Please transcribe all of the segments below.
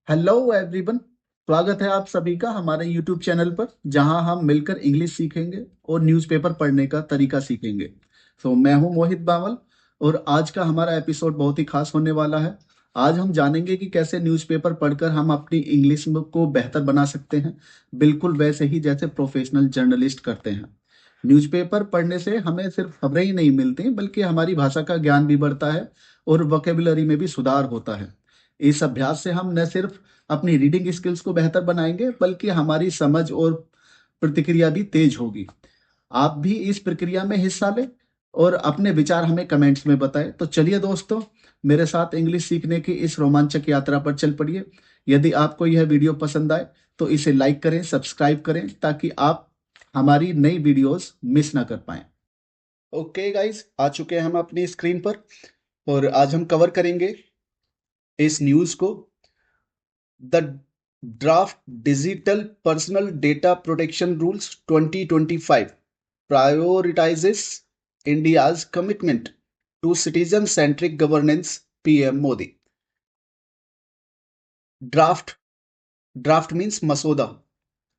Hello everyone. स्वागत है आप सभी का हमारे यूट्यूब चैनल पर, जहां हम मिलकर इंग्लिश सीखेंगे और न्यूज़पेपर पढ़ने का तरीका सीखेंगे। मैं हूं मोहित बावल और आज का हमारा एपिसोड बहुत ही खास होने वाला है। आज हम जानेंगे कि कैसे न्यूज़पेपर पढ़कर हम अपनी इंग्लिश को बेहतर बना सकते हैं, बिल्कुल वैसे ही जैसे प्रोफेशनल जर्नलिस्ट करते हैं। न्यूज़पेपर पढ़ने से हमें सिर्फ खबरें ही नहीं मिलती, बल्कि हमारी भाषा का ज्ञान भी बढ़ता है और वोकेबुलरी में भी सुधार होता है। इस अभ्यास से हम न सिर्फ अपनी रीडिंग स्किल्स को बेहतर बनाएंगे, बल्कि हमारी समझ और प्रतिक्रिया भी तेज होगी। आप भी इस प्रक्रिया में हिस्सा लें और अपने विचार हमें कमेंट्स में बताएं। तो चलिए दोस्तों, मेरे साथ इंग्लिश सीखने की इस रोमांचक यात्रा पर चल पड़िए। यदि आपको यह वीडियो पसंद आए तो इसे लाइक करें, सब्सक्राइब करें, ताकि आप हमारी नई वीडियोस मिस ना कर पाएं। ओके गाइस, आ चुके हैं हम अपनी स्क्रीन पर और आज हम कवर करेंगे इस न्यूज़ को। The draft digital personal data protection rules 2025 prioritizes India's commitment to citizen-centric governance, PM Modi. Draft draft means मसौदा।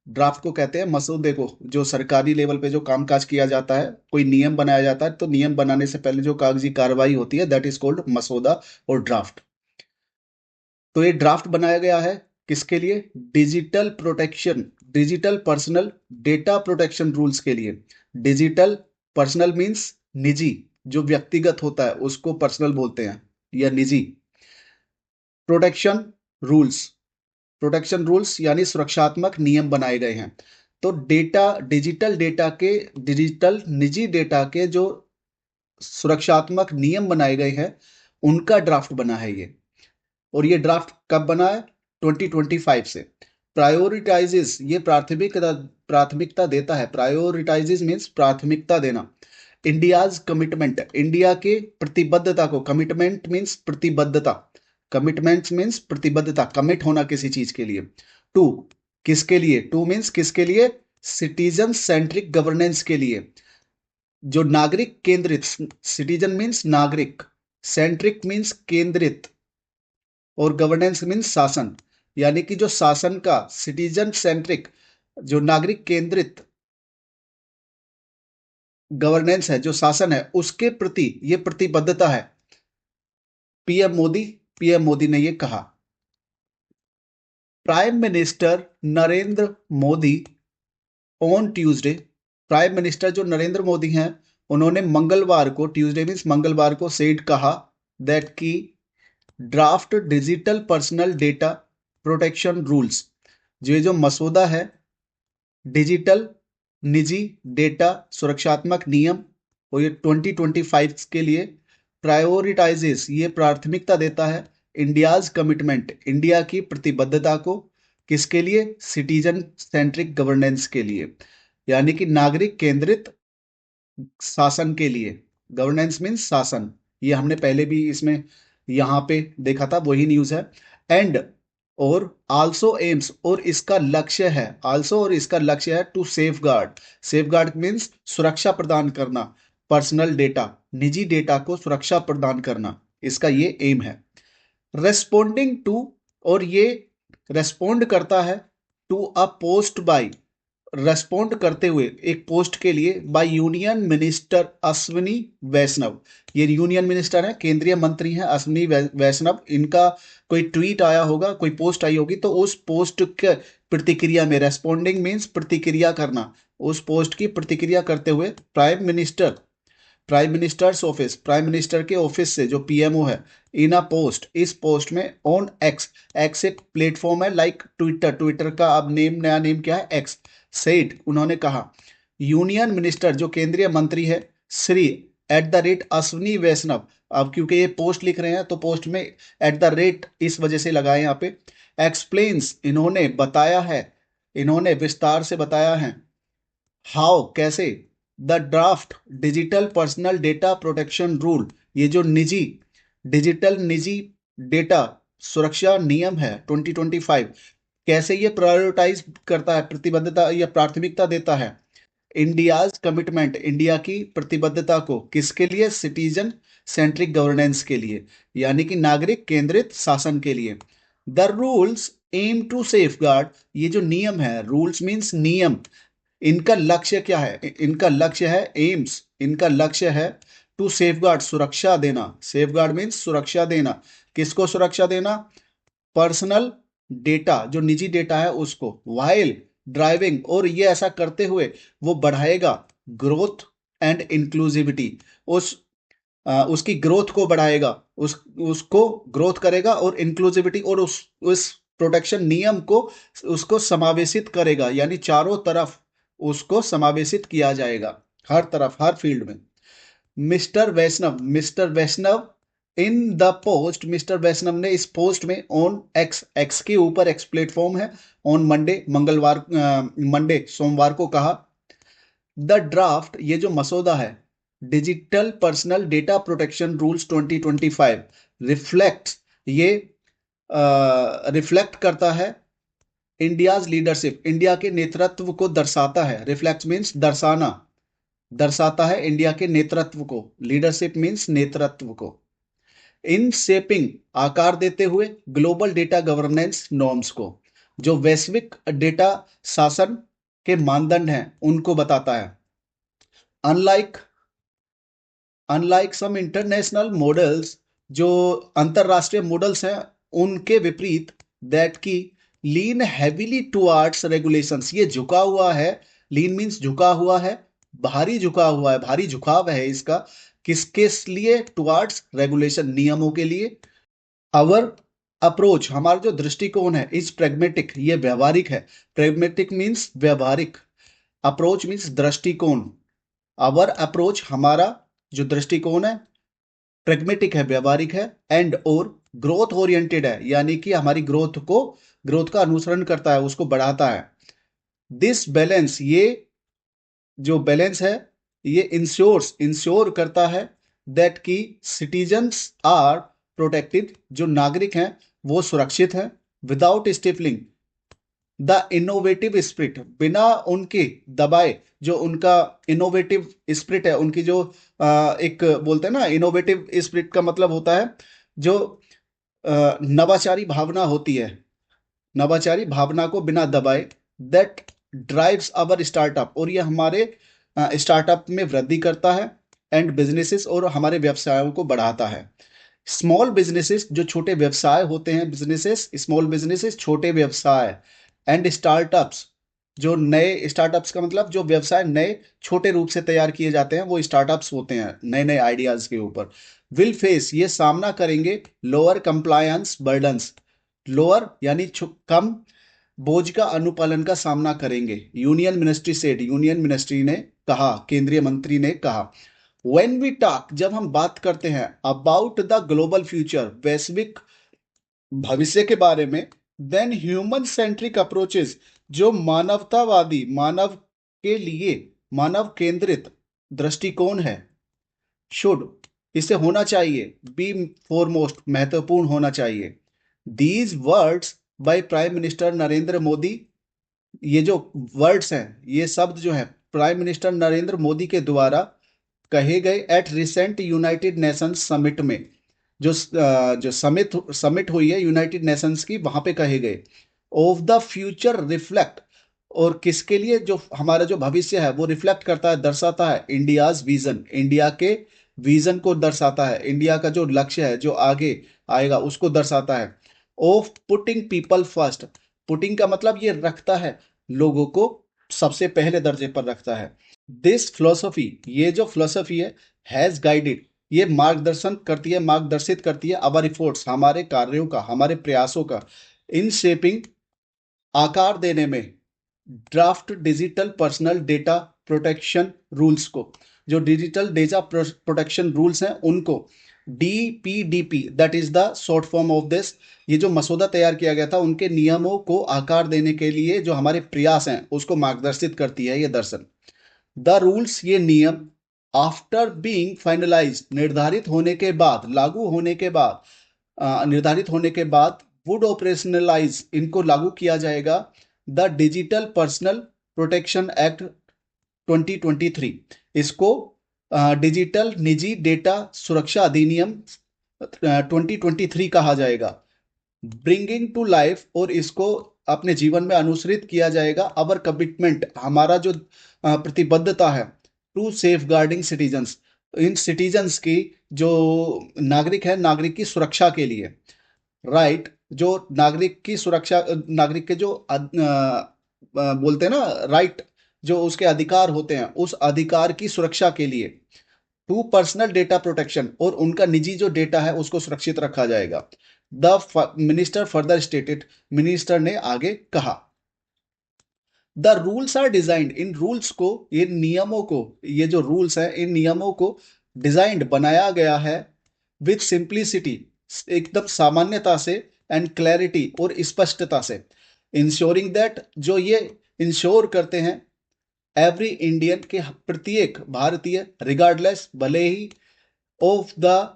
ड्राफ्ट को कहते हैं मसौदे को, जो सरकारी लेवल पे जो कामकाज किया जाता है, कोई नियम बनाया जाता है, तो नियम बनाने से पहले जो कागजी कार्रवाई होती है, दैट इज कॉल्ड मसौदा और ड्राफ्ट। तो ये ड्राफ्ट बनाया गया है किसके लिए? Digital personal data protection rules के लिए। डिजिटल पर्सनल मीन्स निजी, जो व्यक्तिगत होता है उसको पर्सनल बोलते हैं या निजी। प्रोटेक्शन रूल्स, प्रोटेक्शन रूल्स यानी सुरक्षात्मक नियम बनाए गए हैं। तो डिजिटल निजी डेटा के जो सुरक्षात्मक नियम बनाए गए हैं, उनका ड्राफ्ट बना है ये। और ये ड्राफ्ट कब बना है? 2025 से। प्रायोरिटाइजेस, ये प्राथमिकता देता है। प्रायोरिटाइजेस मीन्स प्राथमिकता देना। इंडियाज कमिटमेंट, इंडिया के प्रतिबद्धता को। कमिटमेंट मीन्स प्रतिबद्धता। कमिटमेंट मीन्स प्रतिबद्धता, कमिट होना किसी चीज के लिए। टू, किसके लिए? टू मीन्स किसके लिए? सिटीजन सेंट्रिक गवर्नेंस के लिए, जो नागरिक केंद्रित। सिटीजन मीन्स नागरिक, सेंट्रिक मीन्स केंद्रित, और गवर्नेंस मीन्स शासन। यानी कि जो शासन का, सिटीजन सेंट्रिक, जो नागरिक केंद्रित गवर्नेंस है, जो शासन है, उसके प्रति ये प्रतिबद्धता है। पीएम मोदी ने ये कहा। Prime minister Narendra Modi on Tuesday, prime minister जो नरेंद्र मोदी हैं, उन्होंने मंगलवार को, ट्यूसडे मीन्स मंगलवार को, सेड कहा दैट की draft digital personal data protection rules, जो मसौदा है डिजिटल निजी डेटा सुरक्षात्मक नियम, और ये 2025 के लिए प्रायोरिटाइजेस, ये प्राथमिकता देता है इंडियाज कमिटमेंट, इंडिया की प्रतिबद्धता को। किसके लिए? सिटीजन सेंट्रिक गवर्नेंस के लिए, यानी कि नागरिक केंद्रित शासन के लिए। गवर्नेंस मीन्स शासन, ये हमने पहले भी इसमें यहाँ पे देखा था, वही न्यूज़ है। एंड, और आल्सो एम्स, और इसका लक्ष्य है, आल्सो और इसका लक्ष्य है टू सेफगार्ड। सेफगार्ड मीन्स सुरक्षा प्रदान करना, पर्सनल डेटा, निजी डेटा को सुरक्षा प्रदान करना, इसका ये एम है। रेस्पोंडिंग टू, और ये रेस्पोंड करता है to a post by, respond करते हुए एक पोस्ट के लिए, by union minister Ashwini Vaishnaw. ये यूनियन मिनिस्टर है, केंद्रीय मंत्री हैं अश्विनी वैष्णव। इनका कोई ट्वीट आया होगा, कोई पोस्ट आई होगी, तो उस पोस्ट के प्रतिक्रिया में, रेस्पोंडिंग मीन्स प्रतिक्रिया करना, उस पोस्ट की प्रतिक्रिया करते हुए prime minister's office, prime minister के ऑफिस से, जो पीएमओ है, इन अ पोस्ट, इस पोस्ट में, ऑन एक्स, एक्स एक प्लेटफॉर्म है लाइक ट्विटर, ट्विटर का अब नया नेम क्या है? एक्स। सेड, उन्होंने कहा, यूनियन मिनिस्टर जो केंद्रीय मंत्री है, Shri at the rate Ashwini Vaishnaw. अब क्योंकि ये पोस्ट लिख रहे हैं तो पोस्ट में एट द रेट इस वजह से लगाए यहाँ पे। एक्सप्लेन्स, इन्होंने बताया है, इन्होंने विस्तार से बताया है। हाउ, कैसे? The draft digital personal data protection rule, ये जो निजी डेटा सुरक्षा नियम है 2025, कैसे ये प्रायोरिटाइज करता है, प्रतिबद्धता या प्राथमिकता देता है इंडियाज कमिटमेंट, इंडिया की प्रतिबद्धता को। किसके लिए? सिटीजन सेंट्रिक गवर्नेंस के लिए, यानी कि नागरिक केंद्रित शासन के लिए। The rules aim to safeguard, ये जो नियम है, रूल्स मीन्स नियम, इनका लक्ष्य क्या है? इनका लक्ष्य है एम्स, इनका लक्ष्य है टू सेफगार्ड, सुरक्षा देना। सेफगार्ड मीन्स सुरक्षा देना। किसको सुरक्षा देना? पर्सनल डेटा, जो निजी डेटा है उसको, वाइल ड्राइविंग, और ये ऐसा करते हुए वो बढ़ाएगा ग्रोथ एंड इंक्लूसिविटी, उस उसकी ग्रोथ को बढ़ाएगा, उसको ग्रोथ करेगा, और इंक्लूसिविटी और उस प्रोटेक्शन नियम को उसको समावेशित करेगा, यानी चारों तरफ उसको समावेशित किया जाएगा, हर तरफ, हर फील्ड में। Mister Vaishnaw in the post, mister Vaishnaw ने इस पोस्ट में ऑन एक्स, एक्स के ऊपर एक्स प्लेटफॉर्म है, ऑन मंडे, मंडे सोमवार को कहा, द ड्राफ्ट, ये जो मसौदा है, digital personal data protection rules 2025 reflect, ये रिफ्लेक्ट करता है इंडियाज लीडरशिप, इंडिया के नेतृत्व को दर्शाता है। रिफ्लेक्ट मीन्स दर्शाना, दर्शाता है इंडिया के नेतृत्व को, लीडरशिप मीन्स नेतृत्व को। इन शेपिंग, आकार देते हुए ग्लोबल डेटा गवर्नेंस नॉर्म्स को, जो वैश्विक डेटा शासन के मानदंड हैं उनको बताता है। Unlike unlike some international models, जो अंतरराष्ट्रीय मॉडल्स हैं उनके विपरीत, दैट की लीन हैविली टुवर्ड्स रेगुलेशंस, ये झुका हुआ है, लीन मीन्स झुका हुआ है, भारी झुका हुआ है, भारी झुकाव है इसका, किसके लिए? टुवर्ड्स रेगुलेशन, नियमों के लिए। अवर अप्रोच, हमारा जो दृष्टिकोण है, इज प्रेगमेटिक, ये व्यवहारिक है। प्रेगमेटिक मीन्स व्यवहारिक, अप्रोच मीन्स दृष्टिकोण। आवर अप्रोच, हमारा जो दृष्टिकोण है, प्रेगमेटिक है, व्यवहारिक है, एंड और ग्रोथ ओरिएंटेड है, यानी कि हमारी ग्रोथ का अनुसरण करता है, उसको बढ़ाता है। दिस बैलेंस, ये जो बैलेंस है, ये इंश्योर करता है दैट की सिटीजन्स आर प्रोटेक्टेड, जो नागरिक हैं वो सुरक्षित हैं, without stifling the innovative spirit, बिना उनके दबाए, जो उनका इनोवेटिव स्पिरिट है, उनकी जो एक बोलते हैं ना, इनोवेटिव स्पिरिट का मतलब होता है जो नवाचारी भावना होती है, नवाचारी भावना को बिना दबाए, दैट ड्राइव्स अवर स्टार्टअप, और ये हमारे स्टार्टअप में वृद्धि करता है, एंड बिजनेसेस, और हमारे व्यवसायों को बढ़ाता है। स्मॉल बिजनेसेस, जो छोटे व्यवसाय होते हैं, बिजनेसेस, स्मॉल बिजनेसेस, छोटे व्यवसाय, एंड स्टार्टअप्स, जो नए स्टार्टअप्स का मतलब जो व्यवसाय नए छोटे रूप से तैयार किए जाते हैं वो स्टार्टअप्स होते हैं, नए नए आइडियाज के ऊपर। विल फेस, ये सामना करेंगे लोअर कंप्लायंस बर्डन्स, लोअर यानी कम बोझ का अनुपालन का सामना करेंगे। Union ministry said, union ministry ने कहा, केंद्रीय मंत्री ने कहा। व्हेन वी टॉक, जब हम बात करते हैं, अबाउट द ग्लोबल फ्यूचर, वैश्विक भविष्य के बारे में, देन ह्यूमन सेंट्रिक अप्रोचेस, जो मानवतावादी, मानव के लिए मानव केंद्रित दृष्टिकोण है, शुड, इसे होना चाहिए, बी फोरमोस्ट, महत्वपूर्ण होना चाहिए। These words by prime minister Narendra Modi, ये जो वर्ड्स हैं, ये शब्द जो है प्राइम मिनिस्टर नरेंद्र मोदी के द्वारा कहे गए at recent United Nations summit में, जो समिट हुई है यूनाइटेड नेशंस की, वहां पे कहे गए। ऑफ द फ्यूचर रिफ्लेक्ट, और किसके लिए? जो हमारा जो भविष्य है वो रिफ्लेक्ट करता है, दर्शाता है इंडियाज विजन, इंडिया के विजन को दर्शाता है, इंडिया का जो लक्ष्य है जो आगे आएगा उसको दर्शाता है। Of putting people first, putting का मतलब ये रखता है, लोगों को सबसे पहले दर्जे पर रखता है। दिस फिलोसफी, ये जो फिलोसफी है, हैज गाइडेड, ये मार्गदर्शन करती है, मार्गदर्शित करती है अवर एफर्ट्स, हमारे कार्यों का, हमारे प्रयासों का, इन शेपिंग, आकार देने में, draft digital personal data protection rules को, जो डिजिटल डेटा प्रोटेक्शन रूल्स हैं उनको, DPDP, that is the short form of this, ये जो मसौदा तैयार किया गया था उनके नियमों को आकार देने के लिए जो हमारे प्रयास हैं उसको मार्गदर्शित करती है ये दर्शन। द रूल्स, ये नियम, आफ्टर बीइंग फाइनलाइज, निर्धारित होने के बाद, लागू होने के बाद, निर्धारित होने के बाद, वुड ऑपरेशनलाइज, इनको लागू किया जाएगा, the digital personal protection act 2023, इसको डिजिटल निजी डेटा सुरक्षा अधिनियम 2023 कहा जाएगा। ब्रिंगिंग टू लाइफ, और इसको अपने जीवन में अनुसरित किया जाएगा, अवर कमिटमेंट, हमारा जो प्रतिबद्धता है, टू सेफ गार्डिंग सिटीजन्स, इन सिटीजन्स की, जो नागरिक है, नागरिक की सुरक्षा के लिए, राइट, जो नागरिक की सुरक्षा, नागरिक के जो बोलते हैं ना राइट, जो उसके अधिकार होते हैं, उस अधिकार की सुरक्षा के लिए, टू पर्सनल डेटा प्रोटेक्शन, और उनका निजी जो डेटा है उसको सुरक्षित रखा जाएगा। The minister further stated, minister ने आगे कहा, द रूल्स आर डिजाइंड, इन रूल्स को, ये नियमों को, ये जो रूल्स है इन नियमों को डिजाइंड बनाया गया है विथ सिंप्लिसिटी, एकदम सामान्यता से, एंड क्लैरिटी, और स्पष्टता से, इंश्योरिंग दैट, जो ये इंश्योर करते हैं, एवरी इंडियन के, प्रत्येक भारतीय, रिगार्डलेस, भले ही, of the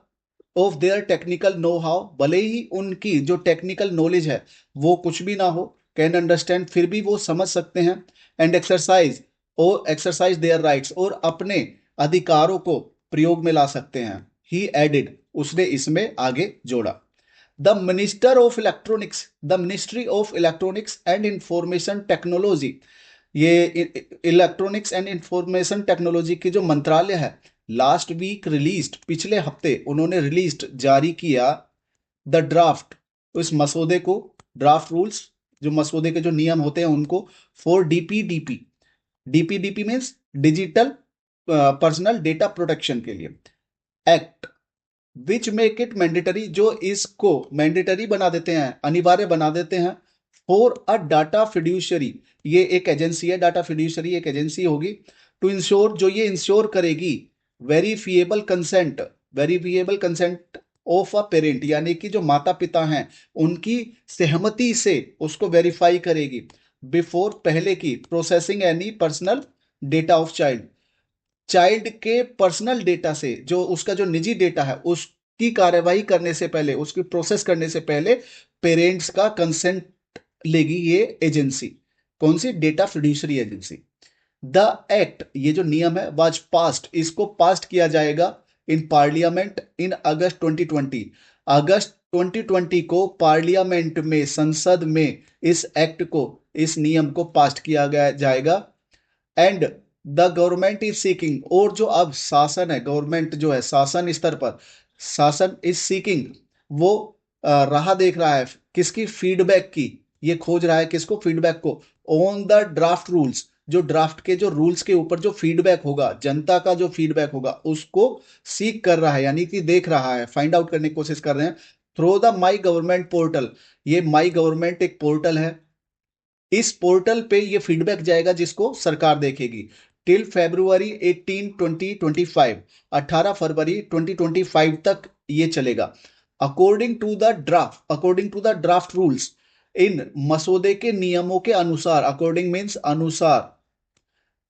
of their technical know how, भले ही उनकी जो टेक्निकल नॉलेज है वो कुछ भी ना हो, कैन अंडरस्टैंड, फिर भी वो समझ सकते हैं, एंड एक्सरसाइज देयर राइट्स, और अपने अधिकारों को प्रयोग में ला सकते हैं। ही एडिड, उसने इसमें आगे जोड़ा, the ministry of electronics and information technology, ये इलेक्ट्रॉनिक्स एंड इंफॉर्मेशन टेक्नोलॉजी की जो मंत्रालय है, लास्ट वीक रिलीज्ड, पिछले हफ्ते उन्होंने रिलीज्ड, जारी किया, द ड्राफ्ट, इस मसौदे को, ड्राफ्ट रूल्स, जो मसौदे के जो नियम होते हैं उनको, for DPDP, DPDP means digital personal data protection के लिए, act, which make it mandatory, जो इसको मैंडेटरी बना देते हैं, अनिवार्य बना देते हैं, फॉर अ डाटा फिड्यूशरी, ये एक एजेंसी है, डाटा फिड्यूशरी एक एजेंसी होगी, टू इंश्योर, जो ये इंश्योर करेगी, verifiable consent, verifiable consent of a parent, यानी कि जो माता पिता हैं उनकी सहमति से उसको वेरीफाई करेगी, बिफोर, पहले की, processing any personal data of child, child के पर्सनल डेटा से, जो उसका जो निजी डेटा है उसकी कार्यवाही करने से पहले, उसकी प्रोसेस करने से पहले पेरेंट्स का कंसेंट लेगी ये एजेंसी, कौन सी, data fiduciary agency. The act, ये जो नियम है, वाज पास्ट, इसको पास्ट किया जाएगा इन पार्लियामेंट इन अगस्त 2020, अगस्त 2020 को पार्लियामेंट में, संसद में इस एक्ट को, इस नियम को पास्ट किया गया जाएगा, and the government is seeking, और जो अब शासन है, गवर्नमेंट जो है शासन स्तर पर, शासन इज सीकिंग, वो राह देख रहा है, किसकी, फीडबैक की, ये खोज रहा है किसको, फीडबैक को, ऑन द ड्राफ्ट रूल्स, जो ड्राफ्ट के जो रूल्स के ऊपर जो फीडबैक होगा, जनता का जो फीडबैक होगा उसको सीक कर रहा है, यानी कि देख रहा है, फाइंड आउट करने की कोशिश कर रहे हैं, through the my government portal, ये माई गवर्नमेंट एक पोर्टल है, इस पोर्टल पे ये फीडबैक जाएगा जिसको सरकार देखेगी, टिल February 18 2025, 18 फरवरी 2025 तक ये चलेगा, according to the draft rules, इन मसौदे के नियमों के अनुसार, अकॉर्डिंग मीन्स अनुसार,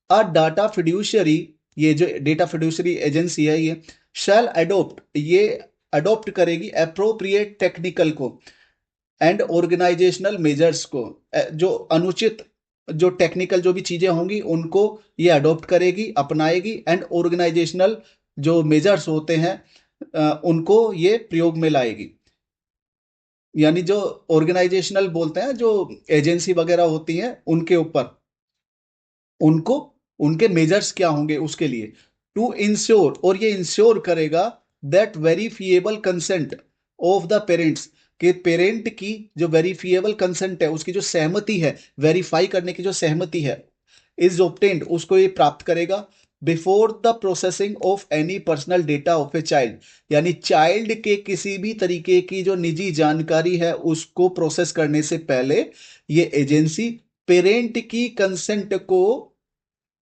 अ डाटा फिड्यूशरी, ये जो डेटा फिड्यूशरी एजेंसी है, ये शैल अडोप्ट, ये अडोप्ट करेगी अप्रोप्रिएट टेक्निकल को, एंड ऑर्गेनाइजेशनल मेजर्स को, जो अनुचित, जो टेक्निकल जो भी चीजें होंगी उनको ये अडॉप्ट करेगी, अपनाएगी, एंड ऑर्गेनाइजेशनल जो मेजर्स होते हैं उनको ये प्रयोग में लाएगी, यानी जो ऑर्गेनाइजेशनल बोलते हैं, जो एजेंसी वगैरह होती हैं उनके ऊपर, उनको, उनके मेजर्स क्या होंगे उसके लिए, टू इंश्योर, और ये इंश्योर करेगा, that verifiable consent of the parents, कि पेरेंट की जो वेरीफिएबल कंसेंट है, उसकी जो सहमति है, वेरीफाई करने की जो सहमति है, इज ऑब्टेन्ड, उसको ये प्राप्त करेगा, before the processing of any personal data of a child, यानी चाइल्ड के किसी भी तरीके की जो निजी जानकारी है उसको प्रोसेस करने से पहले ये एजेंसी पेरेंट की कंसेंट को,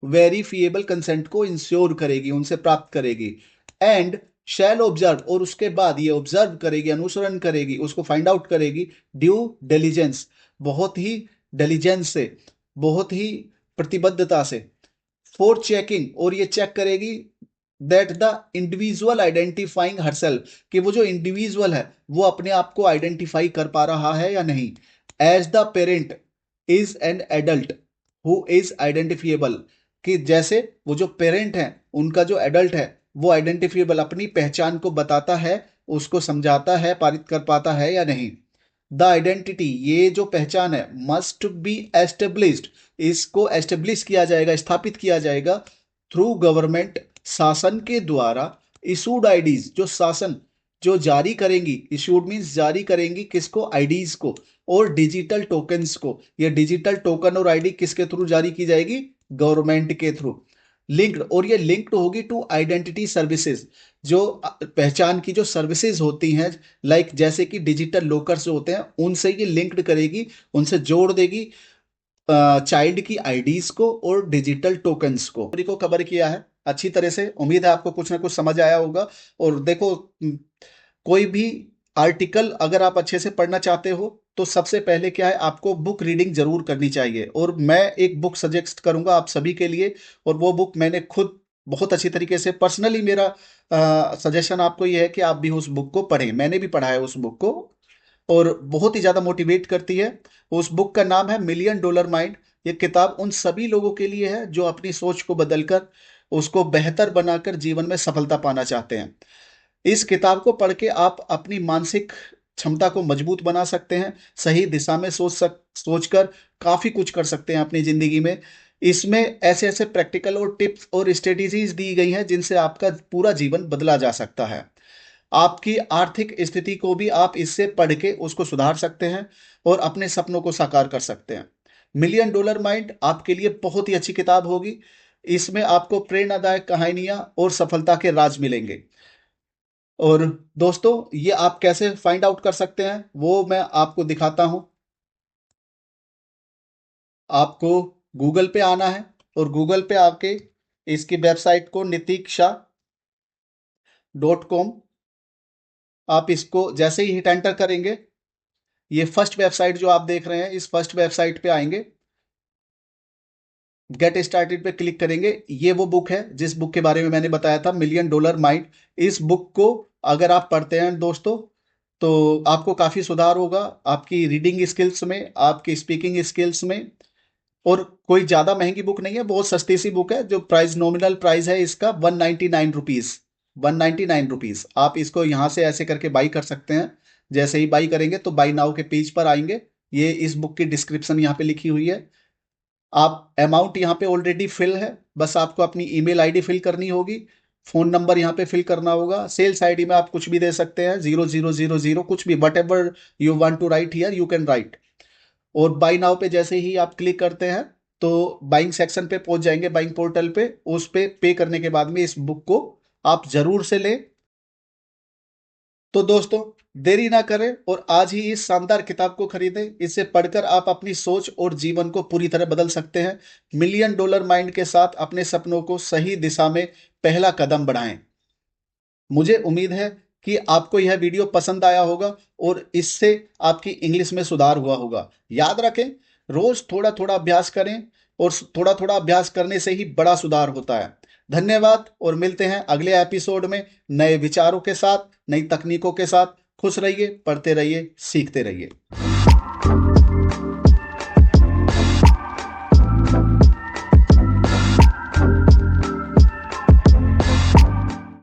वेरीफिएबल कंसेंट को इंश्योर करेगी, उनसे प्राप्त करेगी, एंड शैल ऑब्जर्व, और उसके बाद ये ऑब्जर्व करेगी, अनुसरण करेगी, उसको फाइंड आउट करेगी, ड्यू डिलीजेंस, बहुत ही डिलीजेंस से, बहुत ही प्रतिबद्धता से, फॉर चेकिंग, और ये चेक करेगी, that the individual identifying herself, कि वो जो इंडिविजुअल है वो अपने आप को आइडेंटिफाई कर पा रहा है या नहीं, as the parent is an adult who is identifiable, कि जैसे वो जो पेरेंट है, उनका जो एडल्ट है वो आइडेंटिफिएबल, अपनी पहचान को बताता है, उसको समझाता है, पारित कर पाता है या नहीं, द आइडेंटिटी, ये जो पहचान है, मस्ट बी एस्टेब्लिश्ड, इसको एस्टेब्लिश किया जाएगा, स्थापित किया जाएगा थ्रू गवर्नमेंट, शासन के द्वारा। इशूड आईडीज, जो शासन जो जारी करेंगी, इशूड मीन्स जारी करेंगी किसको, आईडीज को, और डिजिटल टोकन्स को। ये डिजिटल टोकन और आईडी किसके थ्रू जारी की जाएगी, गवर्नमेंट के थ्रू। लिंक्ड, और ये लिंक्ड होगी टू आइडेंटिटी सर्विसेज, जो पहचान की जो सर्विसेज होती हैं, लाइक जैसे कि डिजिटल लॉकर्स जो होते हैं, उनसे ये लिंक्ड करेगी, उनसे जोड़ देगी चाइल्ड की आईडीज को और डिजिटल टोकन्स को कवर किया है अच्छी तरह से। उम्मीद है आपको कुछ ना कुछ समझ आया होगा। और देखो, कोई भी आर्टिकल अगर आप अच्छे से पढ़ना चाहते हो तो सबसे पहले क्या है, आपको बुक रीडिंग जरूर करनी चाहिए। और मैं एक बुक सजेस्ट करूंगा आप सभी के लिए, और वो बुक मैंने खुद बहुत अच्छी तरीके से, पर्सनली मेरा सजेशन आपको ये है कि आप भी उस बुक को पढ़ें। मैंने भी पढ़ा है उस बुक को, और बहुत ही ज़्यादा मोटिवेट करती है। उस बुक का नाम है मिलियन डॉलर माइंड। ये किताब उन सभी लोगों के लिए है जो अपनी सोच को बदलकर, उसको बेहतर बनाकर जीवन में सफलता पाना चाहते हैं। इस किताब को पढ़ के आप अपनी मानसिक क्षमता को मजबूत बना सकते हैं, सही दिशा में सोचकर काफ़ी कुछ कर सकते हैं अपनी ज़िंदगी में। इसमें ऐसे ऐसे प्रैक्टिकल और टिप्स और स्ट्रेटेजीज दी गई हैं जिनसे आपका पूरा जीवन बदला जा सकता है। आपकी आर्थिक स्थिति को भी आप इससे पढ़ के उसको सुधार सकते हैं और अपने सपनों को साकार कर सकते हैं। मिलियन डॉलर माइंड आपके लिए बहुत ही अच्छी किताब होगी। इसमें आपको प्रेरणादायक कहानियां और सफलता के राज मिलेंगे। और दोस्तों, ये आप कैसे फाइंड आउट कर सकते हैं वो मैं आपको दिखाता हूं। आपको गूगल पे आना है, और गूगल पे आके इसकी वेबसाइट को nitiksha.com, आप इसको जैसे ही हिट एंटर करेंगे, ये फर्स्ट वेबसाइट जो आप देख रहे हैं, इस फर्स्ट वेबसाइट पे आएंगे, गेट स्टार्टेड पे क्लिक करेंगे। ये वो बुक है जिस बुक के बारे में मैंने बताया था, मिलियन डॉलर माइंड। इस बुक को अगर आप पढ़ते हैं दोस्तों, तो आपको काफ़ी सुधार होगा आपकी रीडिंग स्किल्स में, आपकी स्पीकिंग स्किल्स में। और कोई ज़्यादा महंगी बुक नहीं है, बहुत सस्ती सी बुक है। जो प्राइस, नॉमिनल प्राइस है इसका 199 रुपीज़, 199 रुपीज़। आप इसको यहाँ से ऐसे करके बाई कर सकते हैं। जैसे ही बाई करेंगे तो बाई नाउ के पेज पर आएंगे। ये इस बुक की डिस्क्रिप्शन यहाँ पे लिखी हुई है। आप अमाउंट यहाँ पे ऑलरेडी फिल है, बस आपको अपनी ईमेल आईडी फिल करनी होगी, फ़ोन नंबर यहाँ पे फिल करना होगा। सेल्स आईडी में आप कुछ भी दे सकते हैं, 0000, कुछ भी, whatever you want to write here you can write. और बाई नाउ पे जैसे ही आप क्लिक करते हैं तो बाइंग सेक्शन पे पहुंच जाएंगे, बाइंग पोर्टल पे। उस पे करने के बाद में इस बुक को आप जरूर से लें। तो दोस्तों, देरी ना करें और आज ही इस शानदार किताब को खरीदें। इसे पढ़कर आप अपनी सोच और जीवन को पूरी तरह बदल सकते हैं। मिलियन डॉलर माइंड के साथ अपने सपनों को सही दिशा में पहला कदम बढ़ाएं। मुझे उम्मीद है कि आपको यह वीडियो पसंद आया होगा और इससे आपकी इंग्लिश में सुधार हुआ होगा। याद रखें, रोज थोड़ा थोड़ा अभ्यास करें, और थोड़ा थोड़ा अभ्यास करने से ही बड़ा सुधार होता है। धन्यवाद, और मिलते हैं अगले एपिसोड में नए विचारों के साथ, नई तकनीकों के साथ। खुश रहिए, पढ़ते रहिए, सीखते रहिए।